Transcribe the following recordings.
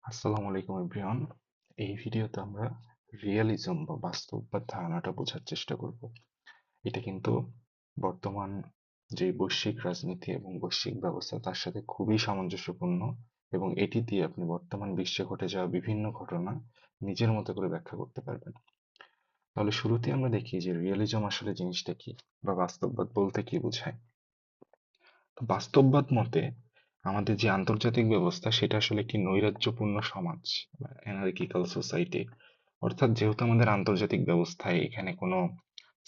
আসসালামু আলাইকুম এভরিওয়ান। এই ভিডিওতে আমরা রিয়েলিজম বা বাস্তববাদ ধারণাটা বোঝার চেষ্টা করব। এটা কিন্তু বর্তমান যে বৈশ্বিক রাজনীতি এবং বৈশ্বিক ব্যবস্থা তার সাথে খুবই সামঞ্জস্যপূর্ণ, এবং এটি দিয়ে আপনি বর্তমান বিশ্বে ঘটে যাওয়া বিভিন্ন ঘটনা নিজের মতো করে ব্যাখ্যা করতে পারবেন। তাহলে শুরুতেই আমরা দেখি যে রিয়েলিজম আসলে জিনিসটা কি, বা বাস্তববাদ বলতে কি বোঝায়। তো বাস্তববাদ মতে আমাদের যে আন্তর্জাতিক ব্যবস্থা সেটা আসলে একটি নৈরাজ্যপূর্ণ সমাজ, অ্যানার্কিক্যাল সোসাইটি। অর্থাৎ যেহেতু আমাদের আন্তর্জাতিক ব্যবস্থায় এখানে কোনো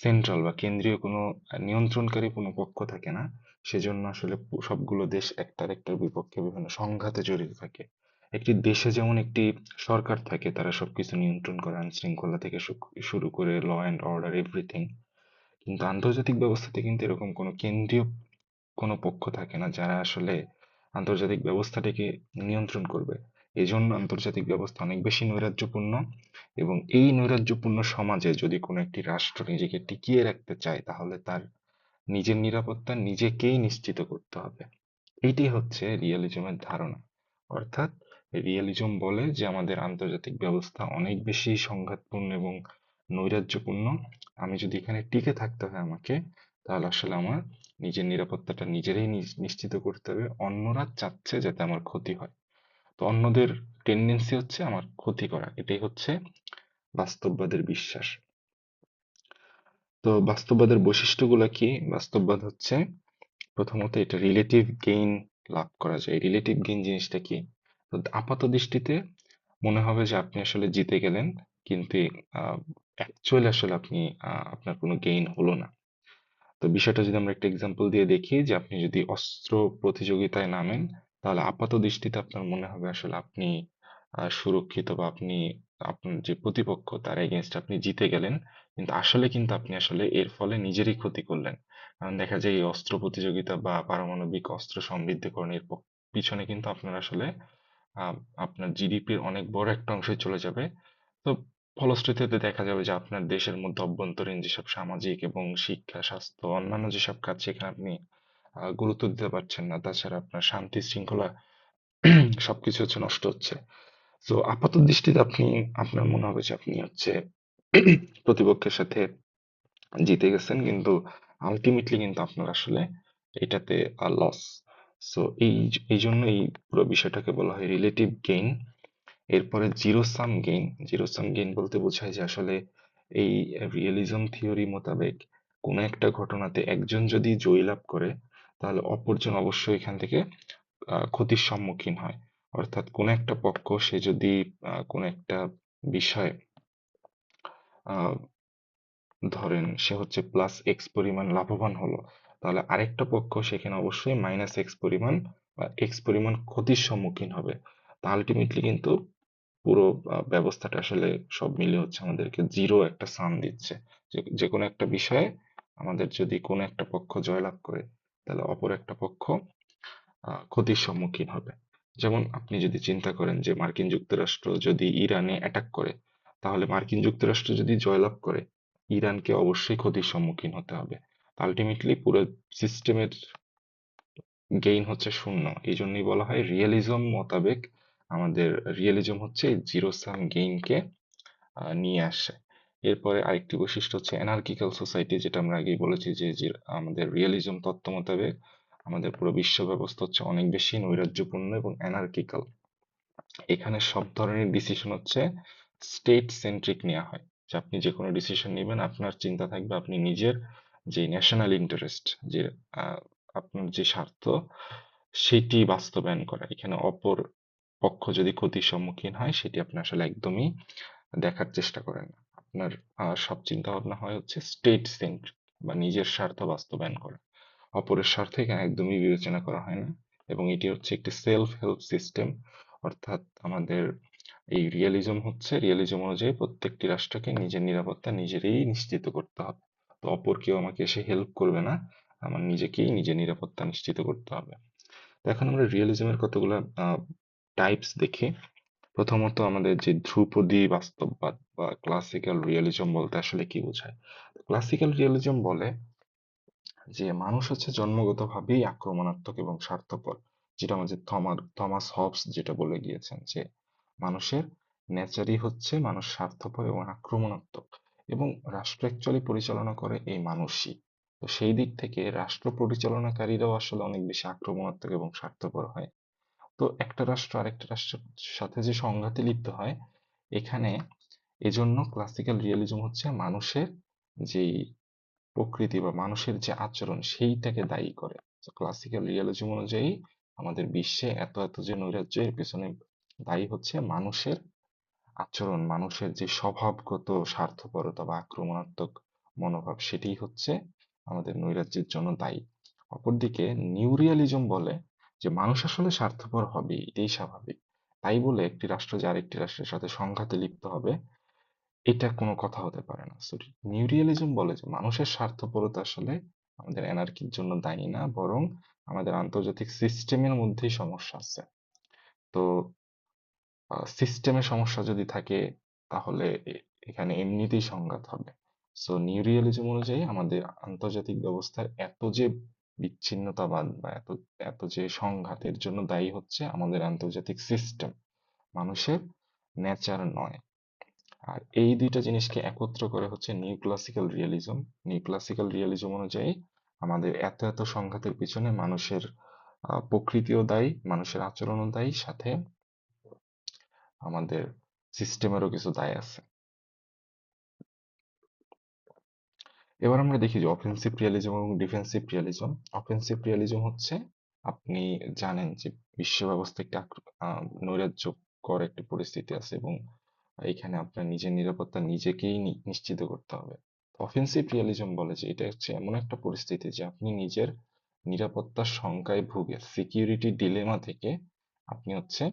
সেন্ট্রাল বা কেন্দ্রীয় কোনো নিয়ন্ত্রণকারী কোনো পক্ষ থাকে না, সেজন্য আসলে সবগুলো দেশ একটার একটার বিপক্ষে বিভিন্ন সংঘাতে জড়িত থাকে। একটি দেশে যেমন একটি সরকার থাকে, তারা সবকিছু নিয়ন্ত্রণ করে, আইন শৃঙ্খলা থেকে শুরু করে ল অ্যান্ড অর্ডার এভরিথিং। কিন্তু আন্তর্জাতিক ব্যবস্থাতে কিন্তু এরকম কোনো কেন্দ্রীয় কোনো পক্ষ থাকে না যারা আসলে আন্তর্জাতিক ব্যবস্থাটাকে নিয়ন্ত্রণ করবে। এজন্য আন্তর্জাতিক ব্যবস্থা অনেক বেশি নৈরাজ্যপূর্ণ, এবং এই নৈরাজ্যপূর্ণ সমাজে যদি কোনো একটি রাষ্ট্র নিজেকে টিকিয়ে রাখতে চায় তাহলে তার নিজের নিরাপত্তা নিজেকেই নিশ্চিত করতে হবে। এইটি হচ্ছে রিয়েলিজমের ধারণা। অর্থাৎ রিয়েলিজম বলে যে আমাদের আন্তর্জাতিক ব্যবস্থা অনেক বেশি সংঘাতপূর্ণ এবং নৈরাজ্যপূর্ণ। আমি যদি এখানে টিকে থাকতে হয় আমাকে, তাহলে আসলে আমার নিজের নিরাপত্তাটা নিজেরই নিশ্চিত করতে হবে। অন্যরা চাচ্ছে যাতে আমার ক্ষতি হয়, তো অন্যদের টেন্ডেন্সি হচ্ছে আমার ক্ষতি করা। এটাই হচ্ছে বাস্তববাদের বিশ্বাস। তো বাস্তববাদের বৈশিষ্ট্যগুলো কি? বাস্তববাদ হচ্ছে প্রথমত এটা রিলেটিভ গেইন লাভ করা যায়। রিলেটিভ গেইন জিনিসটা কি? তো আপাত দৃষ্টিতে মনে হবে যে আপনি আসলে জিতে গেলেন, কিন্তু অ্যাকচুয়ালি আসলে আপনি আপনার কোনো গেইন হলো না। তো বিষয়টা যদি আমরা একটা এক্সাম্পল দিয়ে দেখি, যে আপনি যদি অস্ত্র প্রতিযোগিতায় নামেন, তাহলে আপাত দৃষ্টিতে আপনার মনে হবে আসলে আপনি সুরক্ষিত, বা আপনি আপনার যে প্রতিপক্ষ তার এগেনস্ট আপনি জিতে গেলেন। কিন্তু আসলে আপনি আসলে এর ফলে নিজেরই ক্ষতি করলেন। কারণ দেখা যায় এই অস্ত্র প্রতিযোগিতা বা পারমাণবিক অস্ত্র সমৃদ্ধকরণের পিছনে কিন্তু আপনার আসলে আহ, আপনার জিডিপির অনেক বড় একটা অংশই চলে যাবে। তো ফলশ্রুতিতে দেখা যাবে যে আপনার দেশের মধ্যে অভ্যন্তরীণ যেসব সামাজিক এবং শিক্ষা, স্বাস্থ্য, অন্যান্য যেসব কাজ সেখানে আপনি গুরুত্ব দিতে পারছেন না। তাছাড়া আপনার শান্তি শৃঙ্খলা সবকিছু হচ্ছে নষ্ট হচ্ছে। তো আপাত দৃষ্টিতে আপনার মনে হবে যে আপনি হচ্ছে প্রতিপক্ষের সাথে জিতে গেছেন, কিন্তু আলটিমেটলি কিন্তু আপনার আসলে এটাতে লস। সো এই জন্য এই পুরো বিষয়টাকে বলা হয় রিলেটিভ গেইন। এরপরে zero sum gain. Zero sum gain বলতে বোঝায় যে আসলে এই রিয়েলিজম থিওরি মোতাবেক কোনো একটা ঘটনাতে একজন যদি জয়লাভ করে, তাহলে অপরজন অবশ্যই এখান থেকে ক্ষতির সম্মুখীন হয়। অর্থাৎ কোনো একটা পক্ষ সে যদি কোনো একটা বিষয়ে আহ, ধরেন সে হচ্ছে প্লাস এক্স পরিমাণ লাভবান হলো, তাহলে আরেকটা পক্ষ সেখানে অবশ্যই মাইনাস এক্স পরিমাণ বা এক্স পরিমাণ ক্ষতির সম্মুখীন হবে। তা আলটিমেটলি কিন্তু পুরো ব্যবস্থাটা আসলে সব মিলে হচ্ছে আমাদেরকে জিরো একটা সাম দিচ্ছে। যে যে কোনো একটা বিষয়ে আমাদের যদি কোনো একটা পক্ষ জয়লাভ করে, তাহলে অপর একটা পক্ষ ক্ষতির সম্মুখীন হবে। যেমন আপনি যদি চিন্তা করেন যে মার্কিন যুক্তরাষ্ট্র যদি ইরানে অ্যাটাক করে, তাহলে মার্কিন যুক্তরাষ্ট্র যদি জয়লাভ করে, ইরানকে অবশ্যই ক্ষতির সম্মুখীন হতে হবে। আলটিমেটলি পুরো সিস্টেমের গেইন হচ্ছে শূন্য। এই জন্যই বলা হয় রিয়েলিজম মোতাবেক আমাদের রিয়েলিজম হচ্ছে জিরো সাম গেইনকে নিয়ে আসে। এরপরে আরেকটি বৈশিষ্ট্য হচ্ছে অ্যানার্কিক্যাল সোসাইটি, যেটা আমরা আগেই বলেছি যে আমাদের রিয়েলিজম তত্ত্ব মোতাবেক আমাদের পুরো বিশ্ব ব্যবস্থা হচ্ছে অনেক বেশি নৈরাজ্যপূর্ণ এবং অ্যানার্কিক্যাল। এখানে সব ধরনের ডিসিশন হচ্ছে স্টেট সেন্ট্রিক নেওয়া হয়। যে আপনি যে কোনো ডিসিশন নেবেন, আপনার চিন্তা থাকবে আপনি নিজের যে ন্যাশনাল ইন্টারেস্ট, যে আহ, আপনার যে স্বার্থ সেটি বাস্তবায়ন করা। এখানে অপর পক্ষ যদি ক্ষতির সম্মুখীন হয় সেটি আপনি আসলে একদমই দেখার চেষ্টা করেন না। আপনার সব চিন্তা ভাবনা হয় হচ্ছে স্টেট সেন্ট্রিক, বা নিজের স্বার্থ বাস্তবায়ন করা। অপরের স্বার্থ এখানে একদমই বিবেচনা করা হয় না। এবং এটি হচ্ছে একটি সেলফ হেল্প সিস্টেম। অর্থাৎ আমাদের এই রিয়েলিজম অনুযায়ী প্রত্যেকটি রাষ্ট্রকে নিজের নিরাপত্তা নিজেরই নিশ্চিত করতে হবে। তো অপর কেউ আমাকে এসে হেল্প করবে না, আমার নিজেকেই নিজের নিরাপত্তা নিশ্চিত করতে হবে। তো এখন আমরা রিয়েলিজমের কতগুলা টাইপস দেখি। প্রথমত আমাদের যে ধ্রুপদী বাস্তববাদ বা ক্লাসিক্যাল রিয়েলিজম বলতে আসলে কি বোঝায়। ক্লাসিক্যাল রিয়েলিজম বলে যে মানুষ হচ্ছে জন্মগতভাবেই আক্রমণাত্মক এবং স্বার্থপর, যেটা আমাদের থমাস হবস যেটা বলে গিয়েছেন, যে মানুষের নেচারই হচ্ছে মানুষ স্বার্থপর এবং আক্রমণাত্মক, এবং রাষ্ট্র অ্যাকচুয়ালি পরিচালনা করে এই মানুষই। তো সেই দিক থেকে রাষ্ট্র পরিচালনাকারীরাও আসলে অনেক বেশি আক্রমণাত্মক এবং স্বার্থপর হয়। তো একটা রাষ্ট্র আরেকটা রাষ্ট্রের সাথে যে সংঘাতে লিপ্ত হয়, এখানে এজন্য ক্লাসিক্যাল রিয়েলিজম হচ্ছে মানুষের যেই প্রকৃতি বা মানুষের যে আচরণ সেইটাকে দায়ী করে। ক্লাসিক্যাল রিয়েলিজম অনুযায়ী আমাদের বিশ্বে এত এত যে নৈরাজ্য, এর পেছনে দায়ী হচ্ছে মানুষের আচরণ, মানুষের যে স্বভাবগত স্বার্থপরতা বা আক্রমণাত্মক মনোভাব, সেটাই হচ্ছে আমাদের নৈরাজ্যের জন্য দায়ী। অপরদিকে নিউ রিয়ালিজম বলে যে মানুষ আসলে স্বার্থপর হবে, এটাই স্বাভাবিক, তাই বলে একটি রাষ্ট্র যে আরেকটি রাষ্ট্রের সাথে সংঘাতে লিপ্ত হবে, এটা কোনো কথা হতে পারে না। সো নিউ রিয়েলিজম বলে যে মানুষের স্বার্থপরতা আসলে আমাদের এনার্কির জন্য দায়ী না, বরং আমাদের আন্তর্জাতিক সিস্টেমের মধ্যেই সমস্যা আছে। তো সিস্টেমে সমস্যা যদি থাকে, তাহলে এখানে এমনিতেই সংঘাত হবে। সো নিউ রিয়েলিজম অনুযায়ী আমাদের আন্তর্জাতিক ব্যবস্থার এত যে বিচ্ছিন্নতাবাদ বা এত এত যে সংঘাতের জন্য দায়ী হচ্ছে আমাদের আন্তর্জাতিক সিস্টেম, মানুষের নেচার নয়। আর এই দুইটা জিনিসকে একত্র করে হচ্ছে new classical realism. New classical realism অনুযায়ী আমাদের এত এত সংঘাতের পিছনে মানুষের প্রকৃতিও দায়ী, মানুষের আচরণও দায়ী, সাথে আমাদের সিস্টেমেরও কিছু দায় আছে। এবার আমরা দেখি যে অফেন্সিভ রিয়ালিজম এবং ডিফেন্সিভ রিয়ালিজম। অফেন্সিভ রিয়ালিজম হচ্ছে, আপনি জানেন যে বিশ্ব ব্যবস্থা একটি নৈরাজ্যকর একটি পরিস্থিতি আছে, এবং এখানে আপনার নিজের নিরাপত্তা নিজেকেই নিশ্চিত করতে হবে। অফেন্সিভ রিয়ালিজম বলে যে এটা হচ্ছে এমন একটা পরিস্থিতি যে আপনি নিজের নিরাপত্তার শঙ্কায় ভুগে সিকিউরিটি ডিলেমা থেকে আপনি হচ্ছে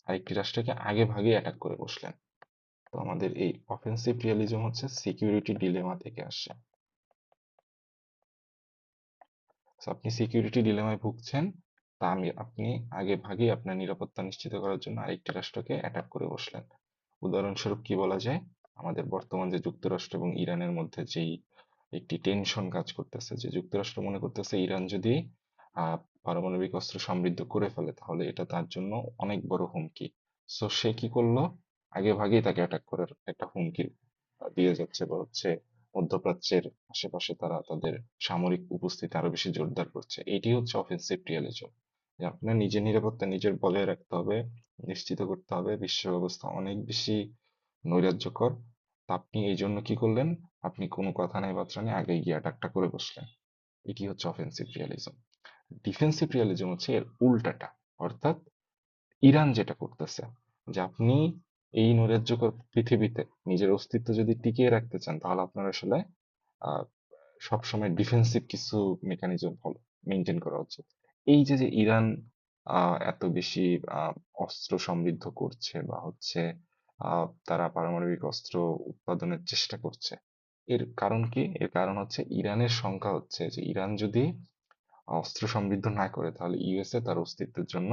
আরেকটি রাষ্ট্রকে আগে ভাগে অ্যাটাক করে বসলেন। তো আমাদের এই অফেন্সিভ রিয়ালিজম হচ্ছে সিকিউরিটি ডিলেমা থেকে আসে। So, আপনি সিকিউরিটি ডিলেমায় ভুগছেন, তা আপনি আগে ভাগেই আপনার নিরাপত্তা নিশ্চিত করার জন্য আরেকটি রাষ্ট্রকে অ্যাটাক করে বসলেন। উদাহরণস্বরূপ কি বলা যায়, আমাদের বর্তমান যে যুক্তরাষ্ট্র এবং ইরানের মধ্যে যেই একটি টেনশন কাজ করতেছে, যে যুক্তরাষ্ট্র মনে করতেছে ইরান যদি পারমাণবিক অস্ত্র সমৃদ্ধ করে ফেলে তাহলে এটা তার জন্য অনেক বড় হুমকি। সো সে কি করলো, আগে ভাগেই তাকে অ্যাটাক করার একটা হুমকি দিয়ে যাচ্ছে, বা হচ্ছে মধ্যপ্রাচ্যের আশেপাশে তারা তাদের সামরিক উপস্থিতি আরো বেশি জোরদার করছে। এটি হচ্ছে অফেন্সিভ রিয়ালিজম, যে আপনার নিজের নিরাপত্তা নিজের বজায় রাখতে হবে, নিশ্চিত করতে হবে বিশ্ব ব্যবস্থা অনেক বেশি নৈরাজ্যকর। তা আপনি এই জন্য কি করলেন, আপনি কোনো কথা নাই বার্তা নেই আগে গিয়ে অ্যাটাকটা করে বসলেন। এটি হচ্ছে অফেন্সিভ রিয়ালিজম। ডিফেন্সিভ রিয়ালিজম হচ্ছে এর উল্টাটা, অর্থাৎ ইরান যেটা করতেছে, যে আপনি এই নৈরাজ্যকর পৃথিবীতে নিজের অস্তিত্ব যদি টিকিয়ে রাখতে চান, তাহলে আপনার আসলে আহ, সবসময় ডিফেন্সিভ কিছু মেকানিজম মেনটেন করা উচিত। এই যে যে ইরান এত বেশি আহ, অস্ত্র সমৃদ্ধ করছে, বা হচ্ছে তারা পারমাণবিক অস্ত্র উৎপাদনের চেষ্টা করছে, এর কারণ কি? এর কারণ হচ্ছে ইরানের শঙ্কা হচ্ছে যে ইরান যদি অস্ত্র সমৃদ্ধ না করে তাহলে ইউএসএ তার অস্তিত্বের জন্য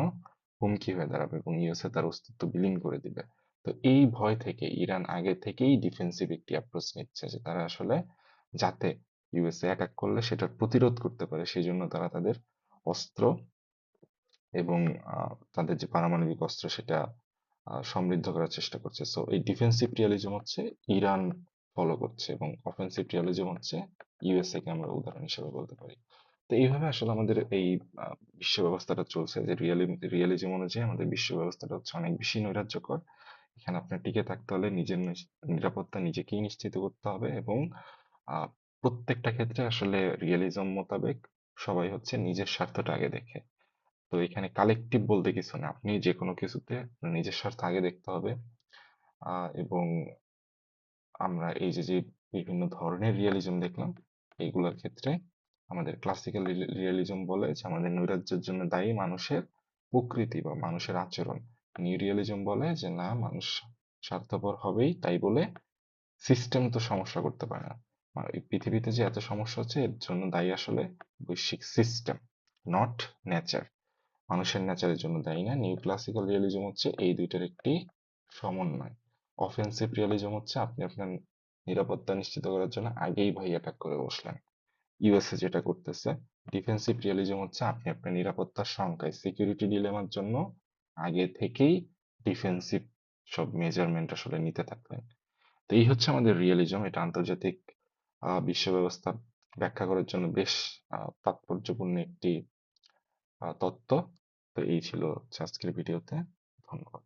হুমকি হয়ে দাঁড়াবে, এবং ইউএসএ তার অস্তিত্ব বিলীন করে দিবে। তো এই ভয় থেকে ইরান আগে থেকেই ডিফেন্সিভ একটি অ্যাপ্রোচ নিচ্ছে, যে তারা আসলে যাতে ইউএসএ অ্যাটাক করলে সেটা প্রতিরোধ করতে পারে, সেই জন্য তারা তাদের অস্ত্র এবং তাদের যে পারমাণবিক অস্ত্র সেটা সমৃদ্ধ করার চেষ্টা করছে। সো এই ডিফেন্সিভ রিয়ালিজম হচ্ছে ইরান ফলো করছে, এবং অফেন্সিভ রিয়ালিজম হচ্ছে ইউএসএ কে আমরা উদাহরণ হিসেবে বলতে পারি। তো এইভাবে আসলে আমাদের এই বিশ্ব ব্যবস্থাটা চলছে, যে রিয়ালিজম অনুযায়ী আমাদের বিশ্ব ব্যবস্থাটা হচ্ছে অনেক বেশি নৈরাজ্যকর। এখানে আপনার টিকে থাকতে হলে নিজের নিরাপত্তা নিজেকেই নিশ্চিত করতে হবে, এবং আহ, প্রত্যেকটা ক্ষেত্রে আসলে রিয়েলিজম মোতাবেক সবাই হচ্ছে নিজের স্বার্থটা আগে দেখে। তো এখানে কালেকটিভ বলতে কিছু না, আপনি যে কোনো কিছুতে নিজের স্বার্থ আগে দেখতে হবে। এবং আমরা এই যে যে বিভিন্ন ধরনের রিয়েলিজম দেখলাম, এইগুলোর ক্ষেত্রে আমাদের ক্লাসিক্যাল রিয়েলিজম বলে যে আমাদের নৈরাজ্যের জন্য দায়ী মানুষের প্রকৃতি বা মানুষের আচরণ। নিউ রিয়েলিজম বলে যে না, মানুষ স্বার্থপর হবেই, তাই বলে সিস্টেম তো সমস্যা করতে পারে না। এই পৃথিবীতে যে এত সমস্যা হচ্ছে এর জন্য দায়ী আসলে বৈশ্বিক সিস্টেম, নট নেচার। মানুষের নেচারের জন্য দায়ী না। নিউ ক্লাসিক্যাল রিয়েলিজম হচ্ছে এই দুইটার একটি সমন্বয়। অফেন্সিভ রিয়েলিজম হচ্ছে আপনি আপনার নিরাপত্তা নিশ্চিত করার জন্য আগেই ভাই অ্যাটাক করে বসলেন, ইউএসএ যেটা করতেছে। ডিফেন্সিভ রিয়েলিজম হচ্ছে আপনি আপনার নিরাপত্তার সংখ্যায় সিকিউরিটি ডিলেমার জন্য আগে থেকেই ডিফেন্সিভ সব মেজারমেন্ট আসলে নিতে থাকলেন। তো এই হচ্ছে আমাদের রিয়েলিজম। এটা আন্তর্জাতিক বিশ্ব ব্যবস্থা ব্যাখ্যা করার জন্য বেশ তাৎপর্যপূর্ণ একটি তত্ত্ব। তো এই ছিল হচ্ছে আজকের ভিডিওতে। ধন্যবাদ।